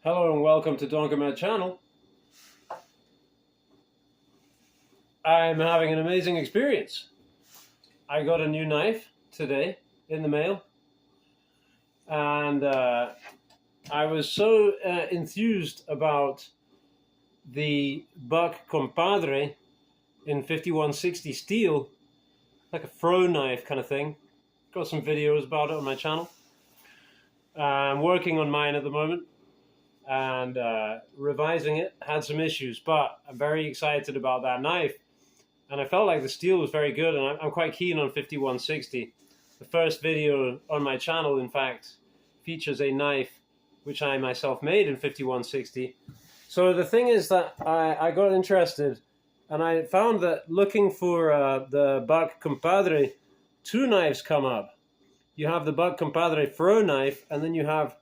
Hello and welcome to Compadre channel. I'm having an amazing experience. I got a new knife today in the mail, and I was so enthused about the buck Compadre in 5160 steel, like a throw knife kind of thing. Got some videos about it on my channel. I'm working on mine at the moment and revising it. Had some issues, but I'm very excited about that knife, and I felt like the steel was very good, and I'm quite keen on 5160. The first video on my channel, in fact, features a knife which I myself made in 5160. So the thing is that I got interested, and I found that looking for the buck Compadre, two knives come up. You have the buck Compadre throw knife, and then you have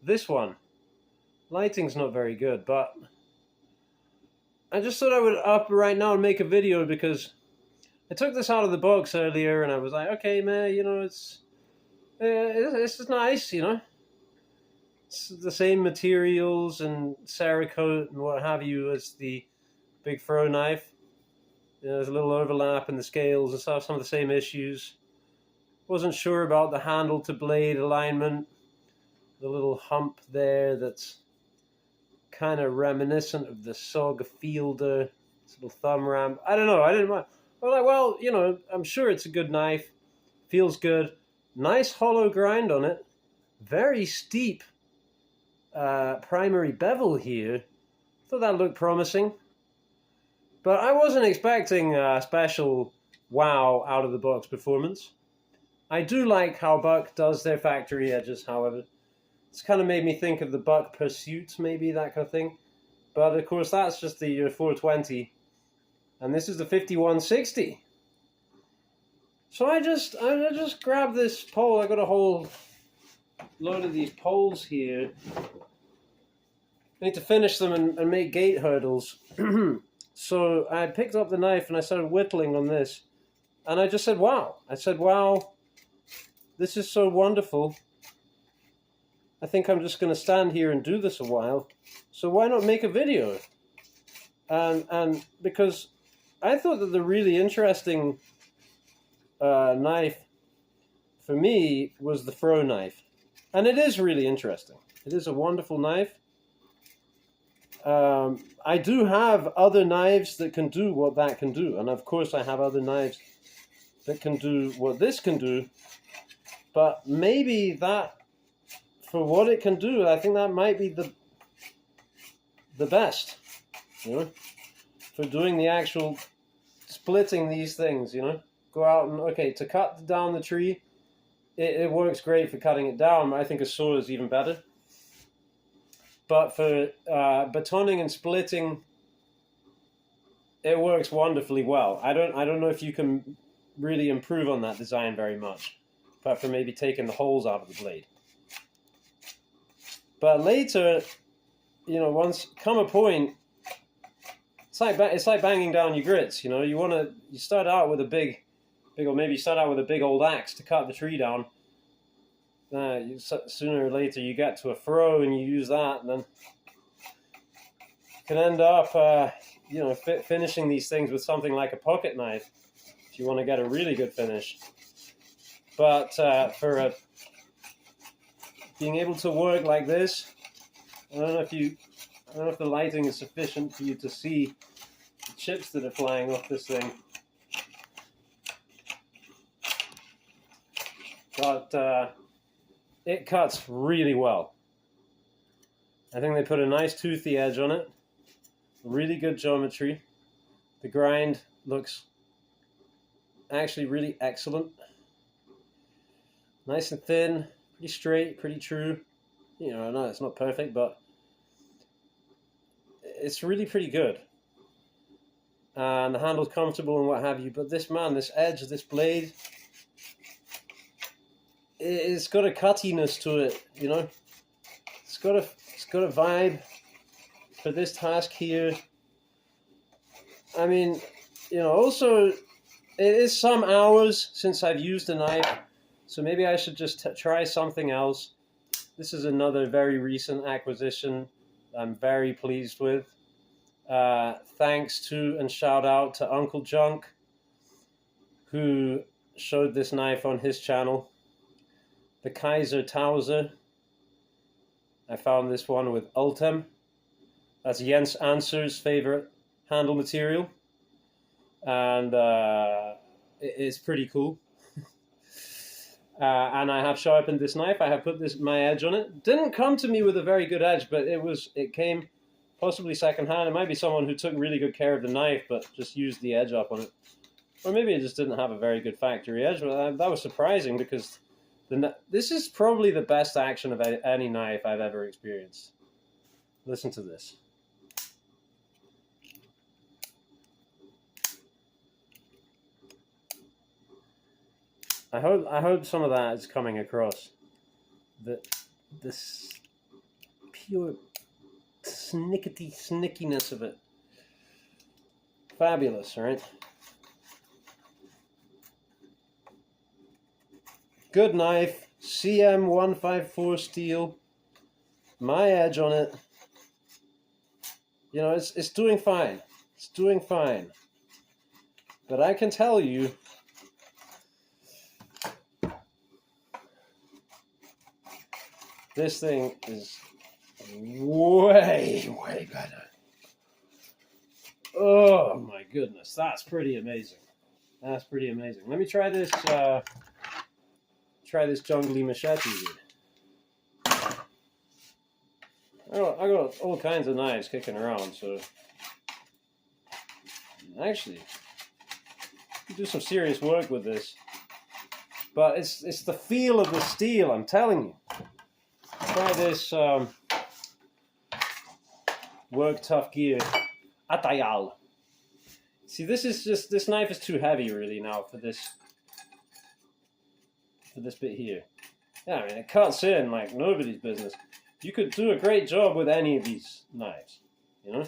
this one. Lighting's not very good, but I just thought I would up right now and make a video because I took this out of the box earlier and I was like, okay, man, you know, it's nice, you know. It's the same materials and Cerakote and what have you as the big throw knife. You know, there's a little overlap in the scales and stuff, some of the same issues. Wasn't sure about the handle to blade alignment, the little hump there that's kind of reminiscent of the Saga Fielder, this little thumb ramp. I don't know, I didn't mind. I was like, well, you know, I'm sure it's a good knife. Feels good. Nice hollow grind on it. Very steep primary bevel here. Thought that looked promising. But I wasn't expecting a special wow out of the box performance. I do like how Buck does their factory edges, however. It's kind of made me think of the Buck Pursuit, maybe, that kind of thing. But of course, that's just the 420. And this is the 5160. So I just grabbed this pole. I got a whole load of these poles here. I need to finish them and make gate hurdles. So I picked up the knife and I started whittling on this. And I just said, wow. I said, wow, this is so wonderful. I think I'm just going to stand here and do this a while. So why not make a video? And because I thought that the really interesting knife for me was the throw knife. And it is really interesting. It is a wonderful knife. I do have other knives that can do what that can do. And of course I have other knives that can do what this can do. But maybe that, for what it can do, I think that might be the best, you know, for doing the actual splitting these things, you know. Go out and, okay, to cut down the tree, it works great for cutting it down. I think a saw is even better. But for batoning and splitting, it works wonderfully well. I don't know if you can really improve on that design very much, apart from maybe taking the holes out of the blade. But later, you know, once come a point, it's like banging down your grits. You know, you start out with a big, or maybe you start out with a big old axe to cut the tree down. Sooner or later, you get to a throw and you use that, and then you can end up, you know, finishing these things with something like a pocket knife if you want to get a really good finish. But for being able to work like this, I don't know if the lighting is sufficient for you to see the chips that are flying off this thing. But it cuts really well. I think they put a nice toothy edge on it. Really good geometry. The grind looks actually really excellent. Nice and thin. Pretty straight, pretty true. You know, no, it's not perfect, but it's really pretty good. And the handle's comfortable and what have you. But this edge of this blade, it's got a cuttiness to it, you know. It's got a vibe for this task here. I mean, you know, also it is some hours since I've used a knife. So maybe I should just try something else. This is another very recent acquisition. I'm very pleased with. Thanks to and shout out to Uncle Junk, who showed this knife on his channel. The Kaiser Tauser. I found this one with Ultem. That's Jens Anser's favorite handle material. And it's pretty cool. And I have sharpened this knife. I have put my edge on it. Didn't come to me with a very good edge, but it came possibly secondhand. It might be someone who took really good care of the knife, but just used the edge up on it. Or maybe it just didn't have a very good factory edge. But that was surprising because this is probably the best action of any knife I've ever experienced. Listen to this. I hope some of that is coming across. This pure snickiness of it. Fabulous, right? Good knife, CM154 steel. My edge on it. You know, it's doing fine. It's doing fine. But I can tell you, this thing is way better. Oh my goodness, that's pretty amazing. That's pretty amazing. Let me try this. Try this jungly machete here. I got all kinds of knives kicking around, so actually, you do some serious work with this. But it's the feel of the steel, I'm telling you. Try this work tough gear Atayal. See, this knife is too heavy really now for this bit here. Yeah, I mean, it cuts in like nobody's business. You could do a great job with any of these knives, you know?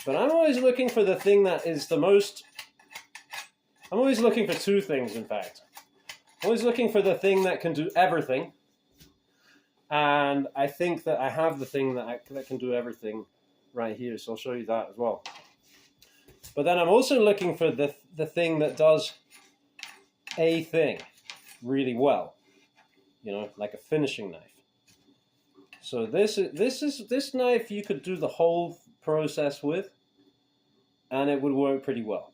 But I'm always looking for the thing that is the most... I'm always looking for two things, in fact. I'm always looking for the thing that can do everything. And I think that I have the thing that can do everything right here, so I'll show you that as well. But then I'm also looking for the thing that does a thing really well, you know, like a finishing knife. So this knife you could do the whole process with, and it would work pretty well.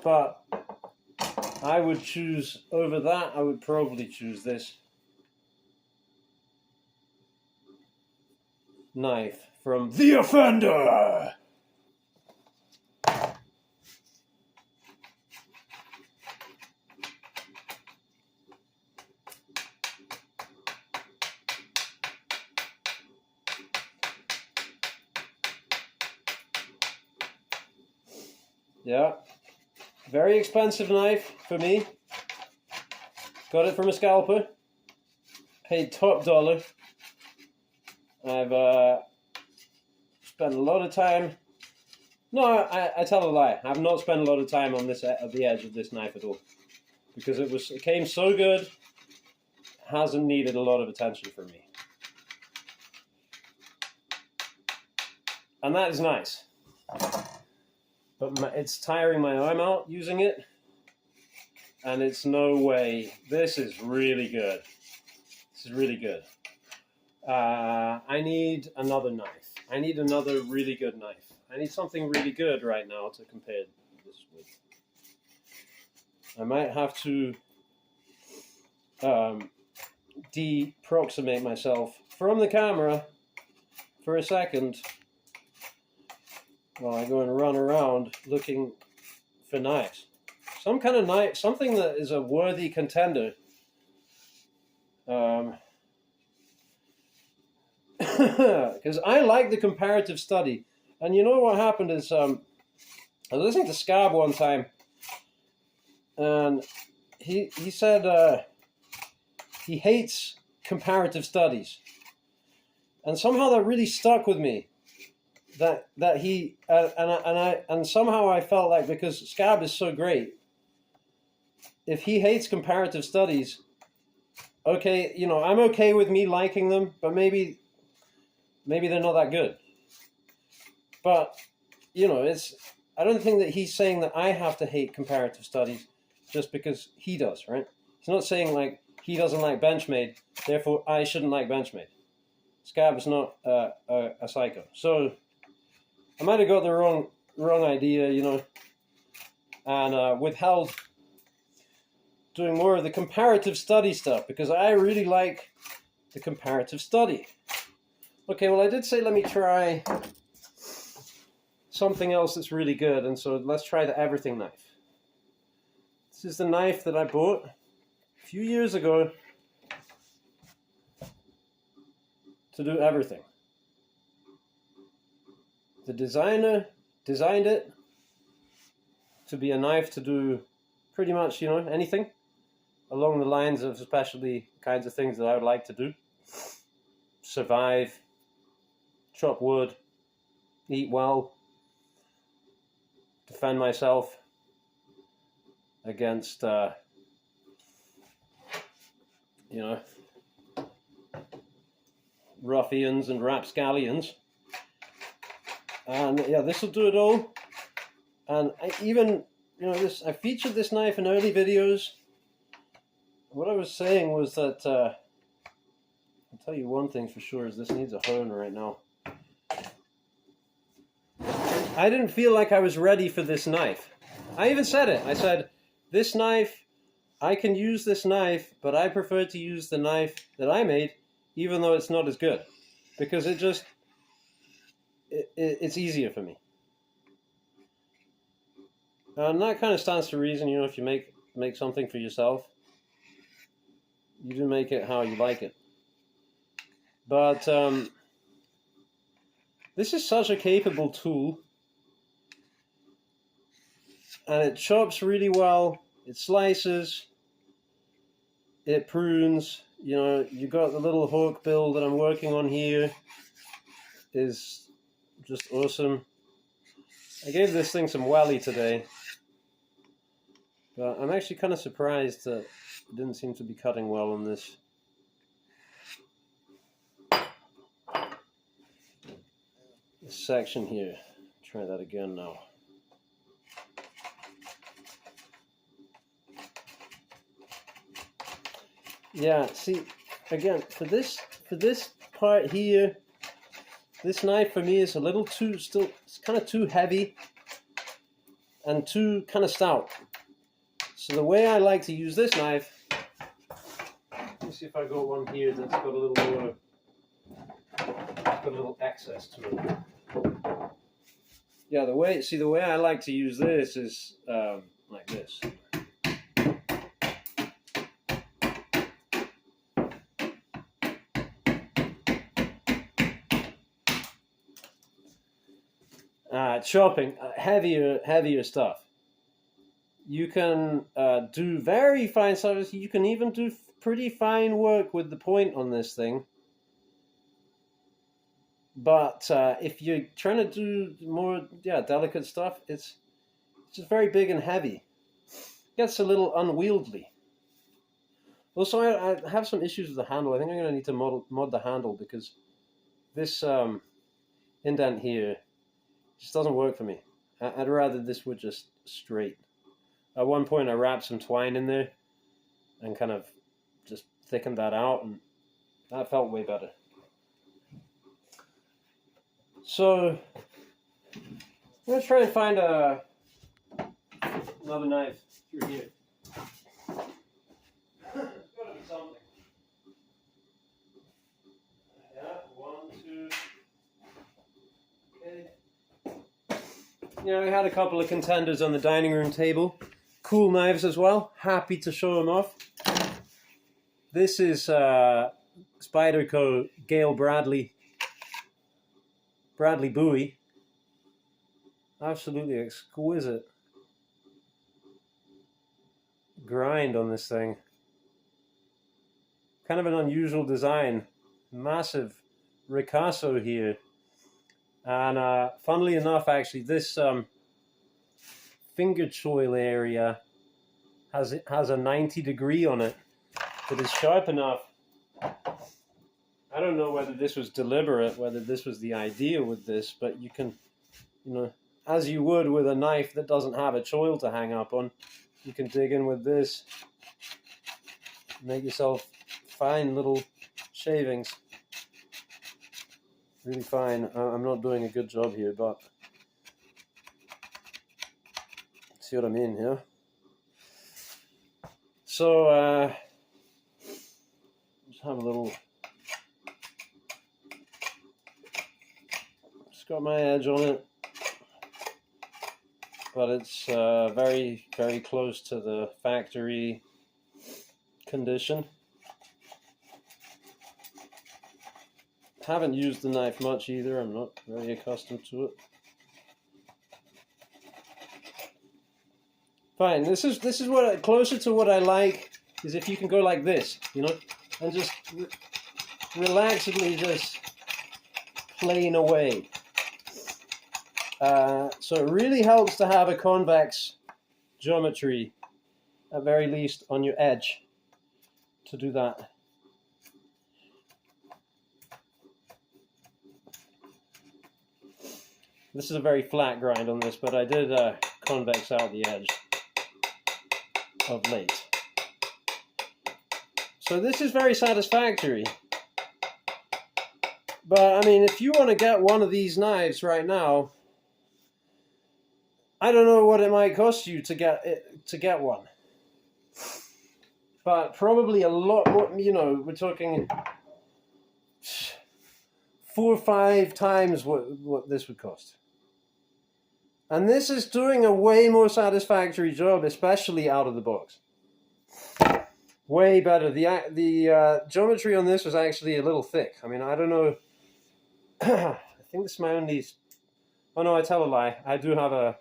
But I would choose over that. I would probably choose this knife from The Offender. Yeah, very expensive knife for me. Got it from a scalper. Paid top dollar. I've spent a lot of time. No, I tell a lie. I've not spent a lot of time on this at the edge of this knife at all, because it came so good. Hasn't needed a lot of attention from me, and that is nice. But it's tiring my arm out using it, and it's no way. This is really good. This is really good. I need another knife. I need another really good knife. I need something really good right now to compare this with. I might have to deproximate myself from the camera for a second while I go and run around looking for knives. Some kind of knife, something that is a worthy contender. Because I like the comparative study. And you know what happened is, I was listening to Scab one time, and he said he hates comparative studies. And somehow that really stuck with me. That he and somehow I felt like, because Scab is so great, if he hates comparative studies, okay, you know, I'm okay with me liking them, but maybe they're not that good. But, you know, I don't think that he's saying that I have to hate comparative studies just because he does, right? He's not saying like he doesn't like Benchmade, therefore I shouldn't like Benchmade. Scab is not a psycho. So I might have got the wrong idea, you know, and withheld doing more of the comparative study stuff because I really like the comparative study. Okay, well, I did say let me try something else that's really good, and so let's try the everything knife. This is the knife that I bought a few years ago to do everything. The designer designed it to be a knife to do pretty much, you know, anything along the lines of especially kinds of things that I would like to do. Survive, chop wood, eat well, defend myself against, you know, ruffians and rapscallions. And yeah, this will do it all. And I even, you know, I featured this knife in early videos. What I was saying was that, I'll tell you one thing for sure, is this needs a hone right now. I didn't feel like I was ready for this knife. I even said it. I said, this knife, I can use this knife, but I prefer to use the knife that I made, even though it's not as good. Because it's easier for me. And that kind of stands to reason, you know, if you make something for yourself, you do make it how you like it. But this is such a capable tool. And it chops really well, it slices, it prunes, you know, you got the little hook bill that I'm working on here is just awesome. I gave this thing some welly today, but I'm actually kind of surprised that it didn't seem to be cutting well on this. This section here, try that again now. Yeah, see, again, for this part here, this knife for me is a little too, it's kind of too heavy and too kind of stout. So the way I like to use this knife, let me see if I got one here that's got a little more, got a little excess to it. Yeah, the way I like to use this is like this. Chopping heavier stuff. You can do very fine stuff. You can even do pretty fine work with the point on this thing. But if you're trying to do more delicate stuff, it's just very big and heavy. It gets a little unwieldy. Also, I have some issues with the handle. I think I'm going to need to mod the handle because this indent here just doesn't work for me. I'd rather this were just straight. At one point I wrapped some twine in there and kind of just thickened that out, and that felt way better. So I'm going to try and find another knife through here. There's got to be something. Yeah, 1, 2. Okay. Yeah, we had a couple of contenders on the dining room table. Cool knives as well. Happy to show them off. This is Spyderco Gale Bradley Bowie. Absolutely exquisite grind on this thing. Kind of an unusual design. Massive ricasso here. And funnily enough, actually, this finger choil area has a 90 degree on it. that is sharp enough. I don't know whether this was deliberate, whether this was the idea with this, but you can, you know, as you would with a knife that doesn't have a choil to hang up on, you can dig in with this, make yourself fine little shavings. Really fine. I'm not doing a good job here, but see what I mean here? So, just have a little, just got my edge on it, but it's very, very close to the factory condition. Haven't used the knife much either. I'm not very accustomed to it. Fine. This is what closer to what I like is if you can go like this, you know, and just relaxedly just plane away. So it really helps to have a convex geometry, at very least, on your edge to do that. This is a very flat grind on this, but I did convex out the edge of late. So this is very satisfactory. But I mean, if you want to get one of these knives right now, I don't know what it might cost you to get one. But probably a lot more, you know, we're talking 4 or 5 times what this would cost. And this is doing a way more satisfactory job, especially out of the box. Way better. The geometry on this was actually a little thick. I mean, I don't know. I think this is my only. Oh no, I tell a lie. I do have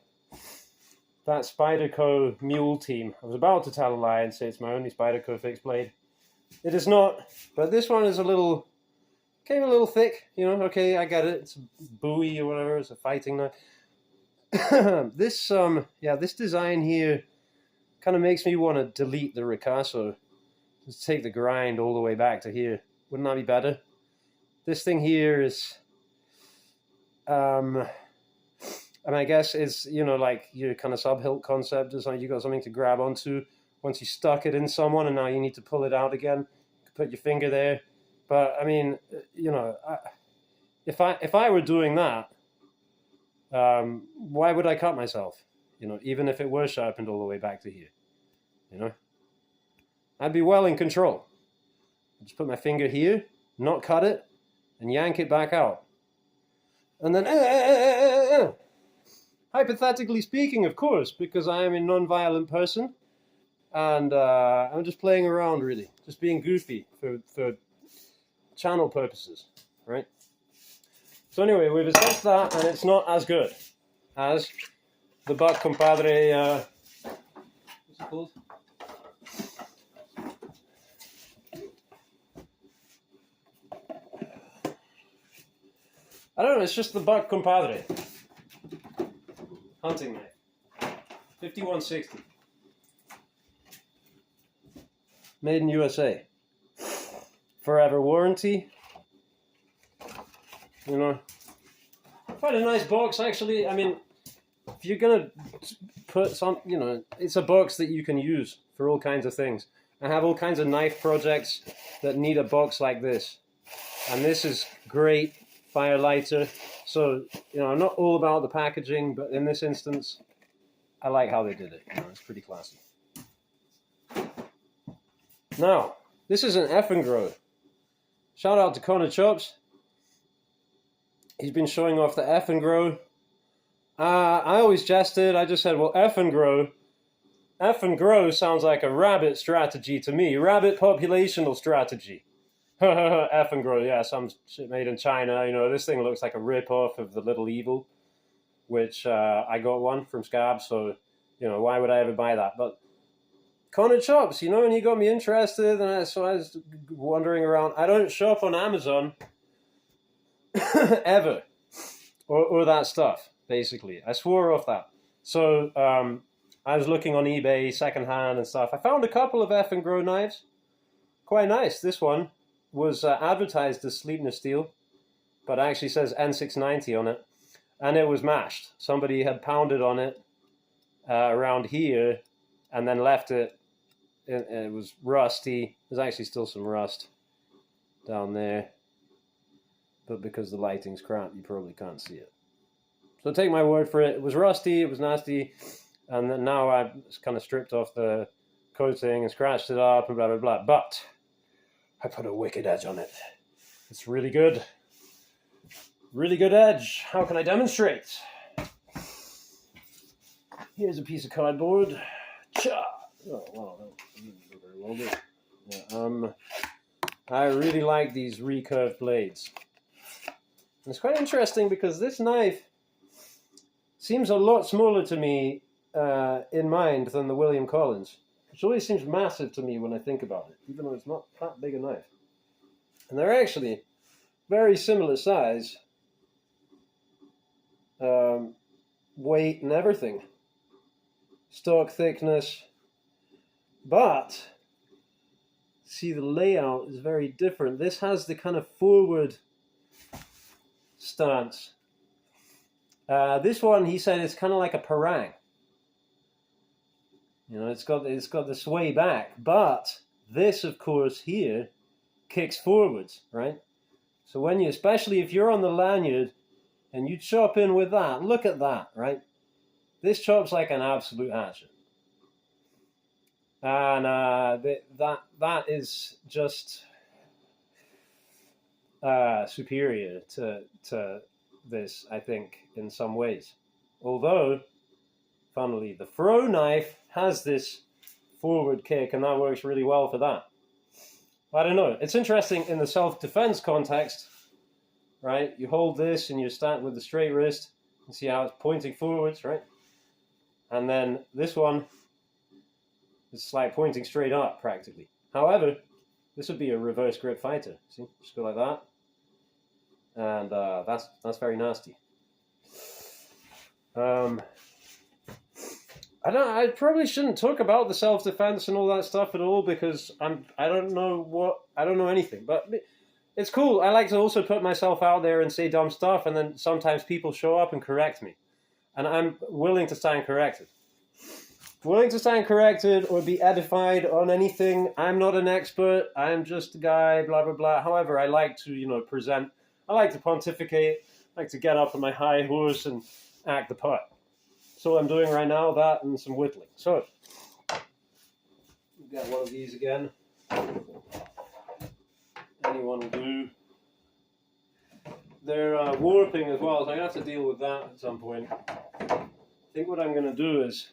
that Spyderco Mule Team. I was about to tell a lie and say it's my only Spyderco fixed blade. It is not, but this one is came a little thick. You know, okay, I get it. It's a Bowie or whatever. It's a fighting knife. This this design here kind of makes me want to delete the ricasso. Just take the grind all the way back to here. Wouldn't that be better? This thing here is, I mean, I guess it's, you know, like your kind of sub-hilt concept is like you got something to grab onto once you stuck it in someone and now you need to pull it out again. You can put your finger there. But I mean, you know, if I were doing that, why would I cut myself? You know, even if it were sharpened all the way back to here, you know, I'd be well in control. Just put my finger here, not cut it, and yank it back out. And then, hypothetically speaking, of course, because I am a non-violent person, and I'm just playing around, really, just being goofy for channel purposes, right? So anyway, we've assessed that, and it's not as good as the Buck Compadre, what's it called? I don't know, it's just the Buck Compadre hunting knife. 5160. Made in USA. Forever warranty. You know, quite a nice box, actually. I mean, if you're gonna put some, you know, it's a box that you can use for all kinds of things. I have all kinds of knife projects that need a box like this, and this is great. Fire lighter. So, you know, I'm not all about the packaging, but in this instance, I like how they did it. You know, it's pretty classy. Now, this is an F and Grow. Shout out to Connor Chops. He's been showing off the F and Grow. I always jested. I just said, well, F and Grow. F and Grow sounds like a rabbit strategy to me. Rabbit populational strategy. F and Grow, yeah, some shit made in China. You know, this thing looks like a rip-off of the Little Evil, which I got one from Scab, so, you know, why would I ever buy that? But Connor Chops, you know, and he got me interested, and so I was wandering around. I don't shop on Amazon ever, or that stuff, basically. I swore off that. So I was looking on eBay, secondhand and stuff. I found a couple of F and Grow knives. quite nice. This one was advertised as Sleipner steel, but actually says N690 on it, and it was mashed. Somebody had pounded on it around here, and then left it. It was rusty. There's actually still some rust down there, but because the lighting's crap, you probably can't see it. So take my word for it. It was rusty. It was nasty, and then now I've kind of stripped off the coating and scratched it up and blah blah blah. But I put a wicked edge on it. It's really good. Really good edge. How can I demonstrate? Here's a piece of cardboard. Cha! Oh, wow, that didn't go very well, did it? Yeah, I really like these recurved blades. And it's quite interesting because this knife seems a lot smaller to me in mind than the William Collins, which always seems massive to me when I think about it, even though it's not that big a knife. And they're actually very similar size, weight and everything, stock thickness, but see, the layout is very different. This has the kind of forward stance. This one, he said, is kind of like a parang. You know, it's got the sway back, but this, of course, here kicks forwards, right? So when you, especially if you're on the lanyard and you chop in with that, look at that, right? This chops like an absolute hatchet. And that is just superior to this, I think, in some ways. Although, funnily, the throw knife has this forward kick, and that works really well for that. I don't know. It's interesting in the self-defense context, right? You hold this and you start with the straight wrist and see how it's pointing forwards, right? And then this one is like pointing straight up, practically. However, this would be a reverse grip fighter. See, just go like that, and that's very nasty. I probably shouldn't talk about the self-defense and all that stuff at all because I don't know anything. But it's cool. I like to also put myself out there and say dumb stuff, and then sometimes people show up and correct me, and I'm willing to stand corrected. Willing to stand corrected or be edified on anything. I'm not an expert. I'm just a guy, blah, blah, blah. However, I like to, present. I like to pontificate. I like to get up on my high horse and act the part. So I'm doing right now, that and some whittling. So, we've got one of these again. Anyone will do. They're warping as well, so I have to deal with that at some point. I think what I'm going to do is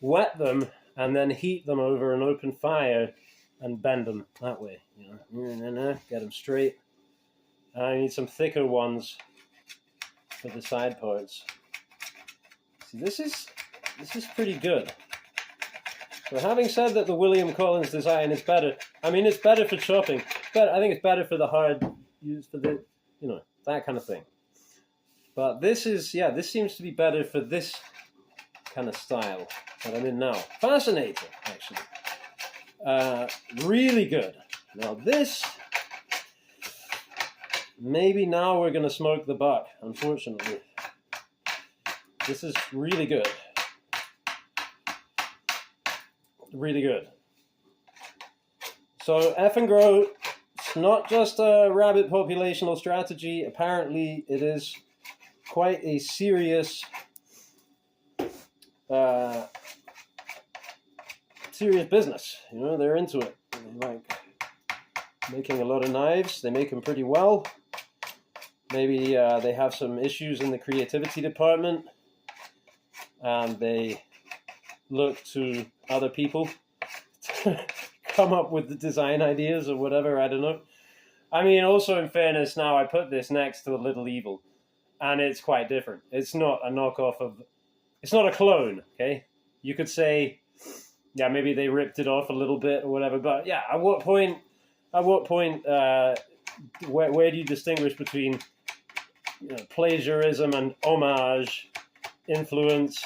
wet them and then heat them over an open fire and bend them that way. Get them straight. I need some thicker ones for the side parts. See, this is pretty good. So having said that the William Collins design is better, I mean, it's better for chopping, but I think it's better for the hard use for the, that kind of thing. But this seems to be better for this kind of style that I'm in now. Fascinating, actually. Really good. Now this, maybe now we're going to smoke the buck, unfortunately. This is really good. Really good. So F and Grow, it's not just a rabbit populational strategy. Apparently it is quite a serious business. They're into it. They like making a lot of knives. They make them pretty well. Maybe they have some issues in the creativity department, and they look to other people to come up with the design ideas or whatever. I don't know. I mean, also in fairness, now I put this next to a Little Evil, and it's quite different. It's not a knockoff of. It's not a clone. Okay, you could say, yeah, maybe they ripped it off a little bit or whatever. But yeah, at what point? Where do you distinguish between plagiarism and homage, influence?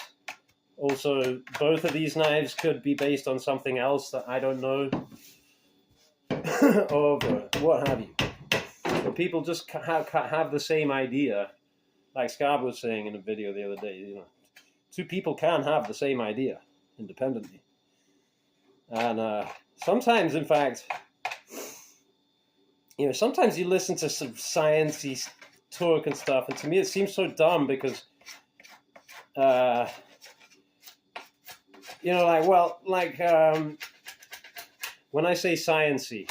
Also, both of these knives could be based on something else that I don't know. of what have you. But people just have the same idea, like Scab was saying in a video the other day. Two people can have the same idea independently, and sometimes, in fact, sometimes you listen to some sciencey talk and stuff, and to me it seems so dumb because, when I say sciencey,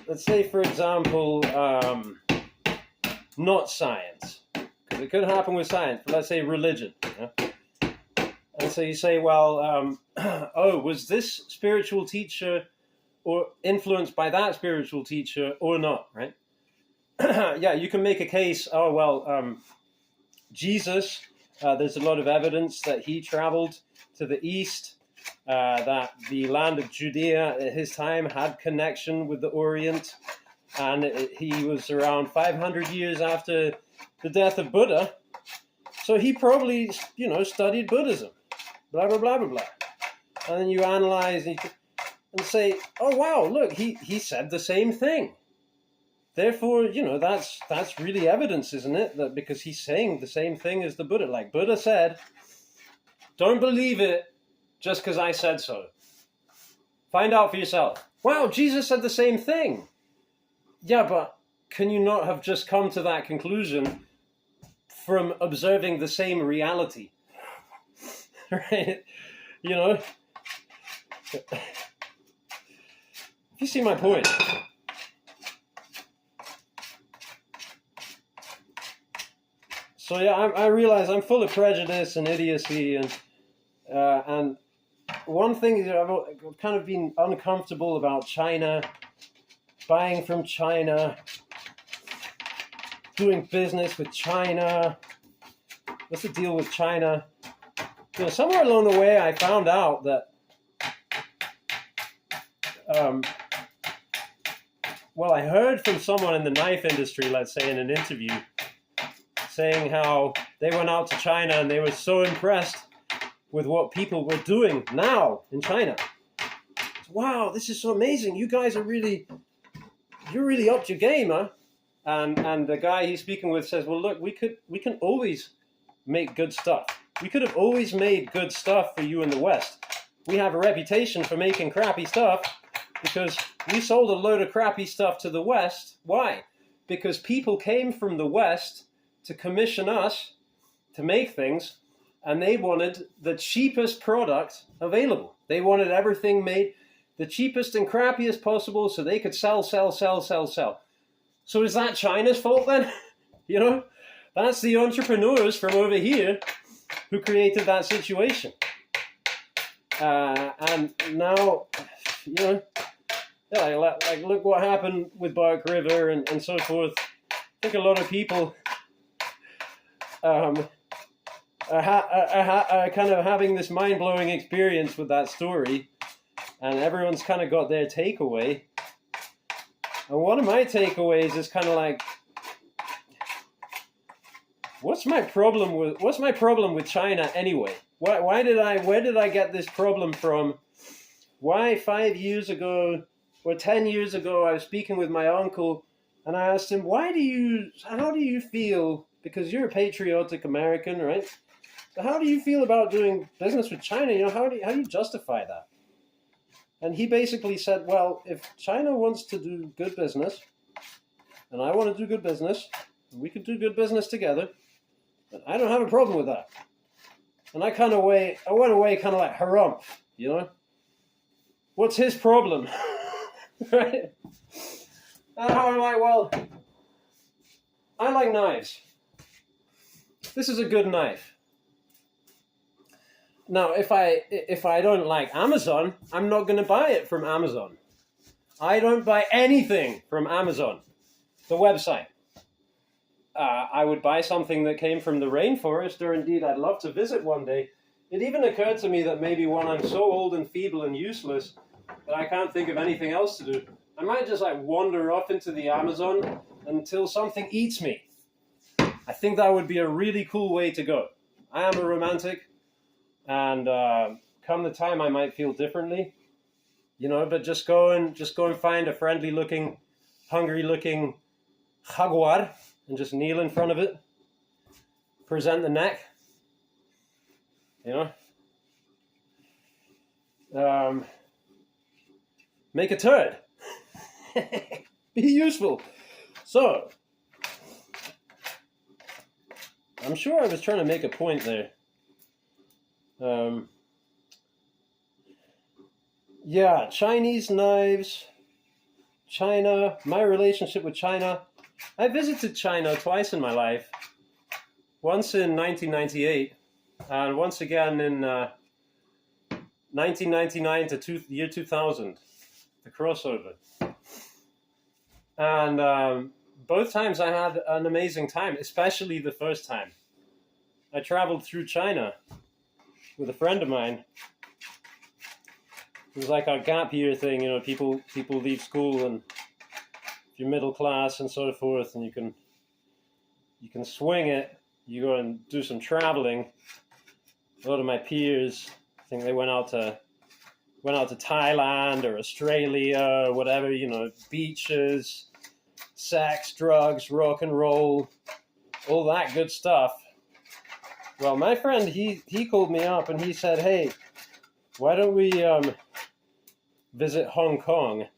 let's say, for example, not science, because it could happen with science, but let's say religion. And so you say, well, was this spiritual teacher or influenced by that spiritual teacher or not, right? Yeah, you can make a case, Jesus, there's a lot of evidence that he traveled to the east, that the land of Judea at his time had connection with the Orient, and he was around 500 years after the death of Buddha, so he probably, studied Buddhism, blah, blah, blah, blah, blah. And then you analyze and say, oh, wow, look, he said the same thing. Therefore, that's really evidence, isn't it? That because he's saying the same thing as the Buddha. Like Buddha said, don't believe it just because I said so. Find out for yourself. Wow, Jesus said the same thing. Yeah, but can you not have just come to that conclusion from observing the same reality? Right? You see my point. So yeah, I realize I'm full of prejudice and idiocy, and one thing that I've kind of been uncomfortable about China, buying from China, doing business with China. What's the deal with China? Somewhere along the way, I found out that, I heard from someone in the knife industry, let's say in an interview, saying how they went out to China and they were so impressed with what people were doing now in China. Wow, this is so amazing. You guys are you're really upped your game, huh? And the guy he's speaking with says, well, look, we can always make good stuff. We could have always made good stuff for you in the West. We have a reputation for making crappy stuff because we sold a load of crappy stuff to the West. Why? Because people came from the West to commission us to make things, and they wanted the cheapest product available. They wanted everything made the cheapest and crappiest possible so they could sell. So is that China's fault then? That's the entrepreneurs from over here who created that situation. And now, look what happened with Bark River and so forth. I think a lot of people are kind of having this mind-blowing experience with that story, and everyone's kind of got their takeaway. And one of my takeaways is kind of like, what's my problem with China anyway? Where did I get this problem from? Why 5 years ago or 10 years ago I was speaking with my uncle and I asked him, how do you feel, because you're a patriotic American, right? So how do you feel about doing business with China? How do you justify that? And he basically said, well, if China wants to do good business and I want to do good business, we could do good business together, but I don't have a problem with that. And I went away kind of like, harumph, What's his problem? Right? And I'm like, well, I like knives. This is a good knife. Now, if I don't like Amazon, I'm not going to buy it from Amazon. I don't buy anything from Amazon, the website. I would buy something that came from the rainforest, or indeed I'd love to visit one day. It even occurred to me that maybe when I'm so old and feeble and useless that I can't think of anything else to do, I might just wander off into the Amazon until something eats me. I think that would be a really cool way to go. I am a romantic, and come the time I might feel differently, you know. But just go and find a friendly-looking, hungry-looking jaguar and just kneel in front of it, present the neck, you know. Make a turd. Be useful. So, I'm sure I was trying to make a point there. Yeah, Chinese knives, China, my relationship with China. I visited China twice in my life. Once in 1998, and once again in 1999 to year 2000, the crossover. And both times I had an amazing time, especially the first time. I traveled through China with a friend of mine. It was like a gap year thing, you know. People leave school, and if you're middle class and so forth, and you can swing it. You go and do some traveling. A lot of my peers, I think they went out to Thailand or Australia or whatever, you know, beaches, sex, drugs, rock and roll, all that good stuff. Well, my friend, he called me up and he said, hey, why don't we visit Hong Kong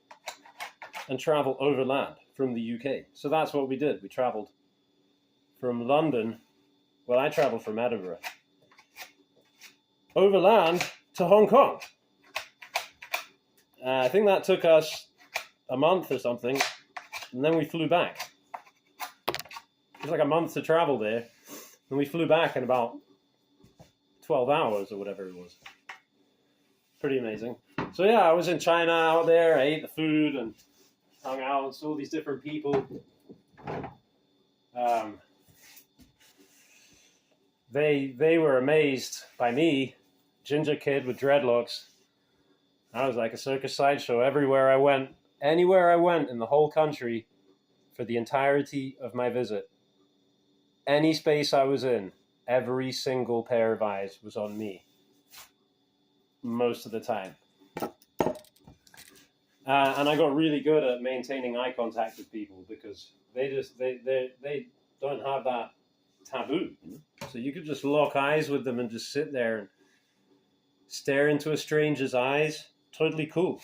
and travel overland from the UK? So that's what we did. We traveled from London. Well, I traveled from Edinburgh overland to Hong Kong. I think that took us a month or something, and then we flew back. It was like a month to travel there, and we flew back in about 12 hours or whatever it was. Pretty amazing. So yeah, I was in China out there. I ate the food and hung out and saw these different people. They were amazed by me, ginger kid with dreadlocks. I was like a circus sideshow everywhere I went, anywhere I went in the whole country for the entirety of my visit. Any space I was in, every single pair of eyes was on me. Most of the time. And I got really good at maintaining eye contact with people because they don't have that taboo. So you could just lock eyes with them and just sit there and stare into a stranger's eyes. Totally cool.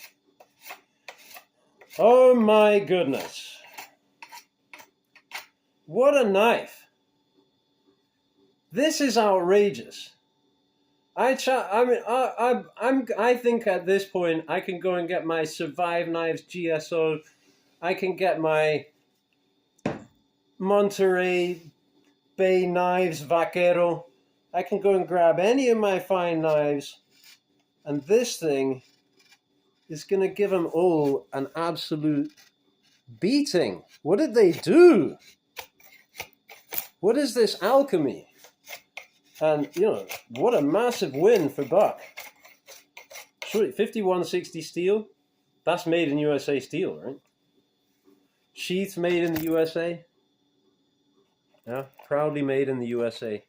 Oh my goodness. What a knife. This is outrageous. I think at this point I can go and get my Survive Knives GSO. I can get my Monterey Bay Knives Vaquero. I can go and grab any of my fine knives, and this thing is going to give them all an absolute beating. What did they do? What is this alchemy? And, you know, what a massive win for Buck. 5160 steel. That's made in USA steel, right? Sheaths made in the USA. Yeah, proudly made in the USA.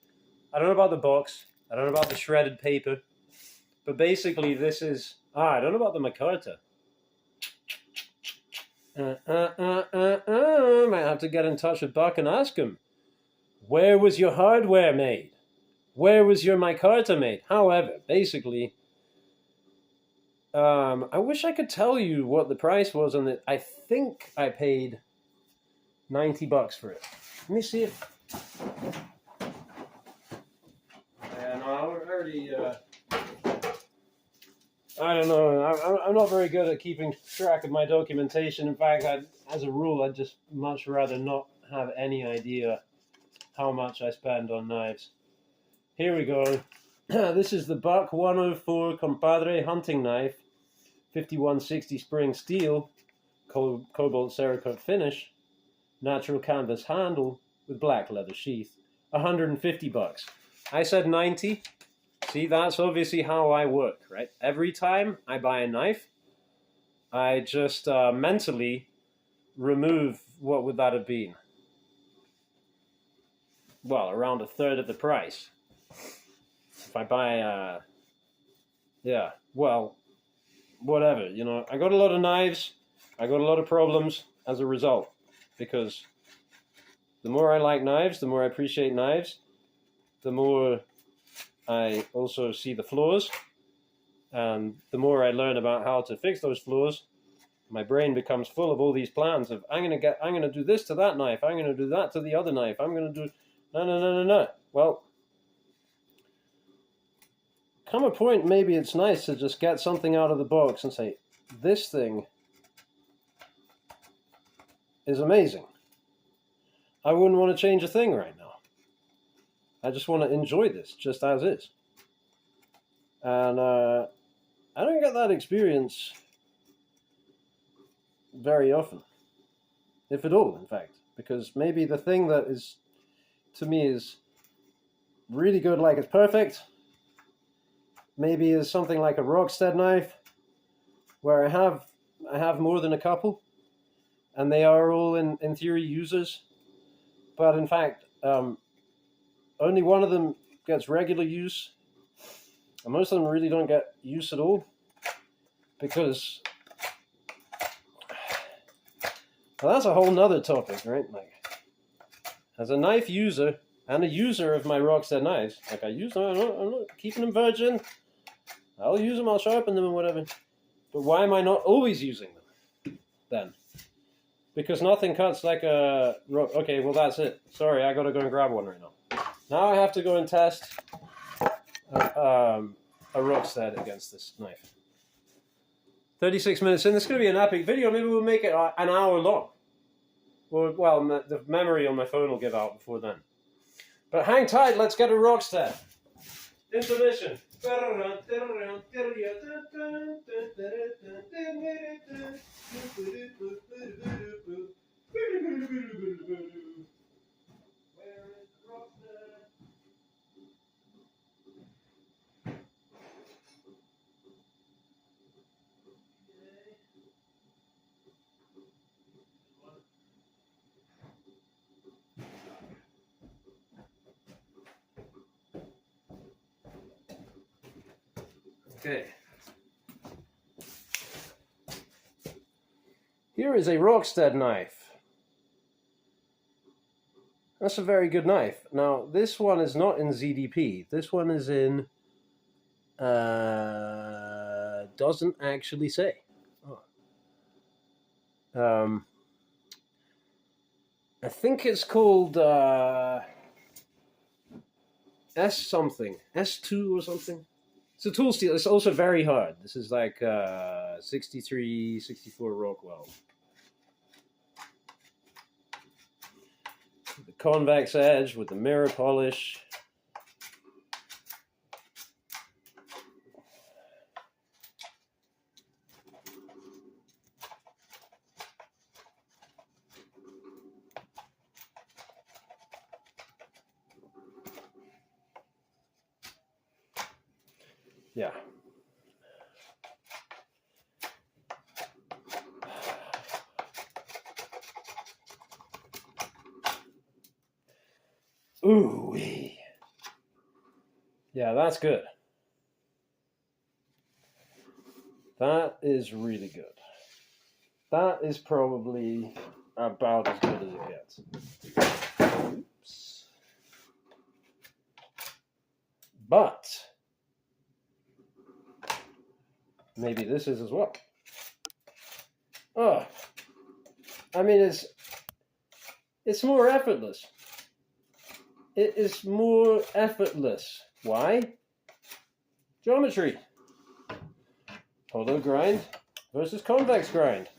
I don't know about the box. I don't know about the shredded paper. But basically this is... I don't know about the micarta. Might have to get in touch with Buck and ask him. Where was your hardware made? Where was your micarta made? However, basically, I wish I could tell you what the price was on it. I think I paid $90 for it. Let me see if... Yeah, no, I already... I don't know. I'm not very good at keeping track of my documentation. In fact, as a rule, I'd just much rather not have any idea how much I spend on knives. Here we go. This is the Buck 104 Compadre hunting knife, 5160 spring steel, cobalt Cerakote finish, natural canvas handle with black leather sheath. $150. I said 90. See, that's obviously how I work, right? Every time I buy a knife, I just mentally remove what would that have been? Well, around a third of the price. If I buy Yeah, well, whatever, you know. I got a lot of knives. I got a lot of problems as a result. Because the more I like knives, the more I appreciate knives, the more I also see the flaws. And the more I learn about how to fix those flaws, my brain becomes full of all these plans of I'm gonna do this to that knife, I'm gonna do that to the other knife, I'm gonna do no. Well, come a point maybe it's nice to just get something out of the box and say, this thing is amazing. I wouldn't want to change a thing right now. I just want to enjoy this just as is. And I don't get that experience very often, if at all, in fact, because maybe the thing that is, to me, is really good, like it's perfect, maybe is something like a Rockstead knife, where I have more than a couple, and they are all in theory users, but in fact, only one of them gets regular use, and most of them really don't get use at all, because well, that's a whole nother topic, right? Like, as a knife user and a user of my Rockstead knives, like I'm not keeping them virgin. I'll use them, I'll sharpen them and whatever. But why am I not always using them then? Because nothing cuts like a... Okay, well that's it. Sorry, I gotta go and grab one right now. Now I have to go and test a Rockstead against this knife. 36 minutes in. This is going to be an epic video. Maybe we'll make it an hour long. Well, the memory on my phone will give out before then. But hang tight, let's get a Rockstead. Intermission. Okay. Here is a Rockstead knife. That's a very good knife. Now, this one is not in ZDP. This one is in... doesn't actually say. Oh. I think it's called S something. S2 or something. It's a tool steel. It's also very hard. This is like 63, 64 Rockwell. The convex edge with the mirror polish. Yeah. Ooh-wee. Yeah, that's good. That is really good. That is probably about as good as it gets. Oops. But maybe this is as well. Oh, I mean, it's more effortless. It is more effortless. Why? Geometry. Hollow grind versus convex grind.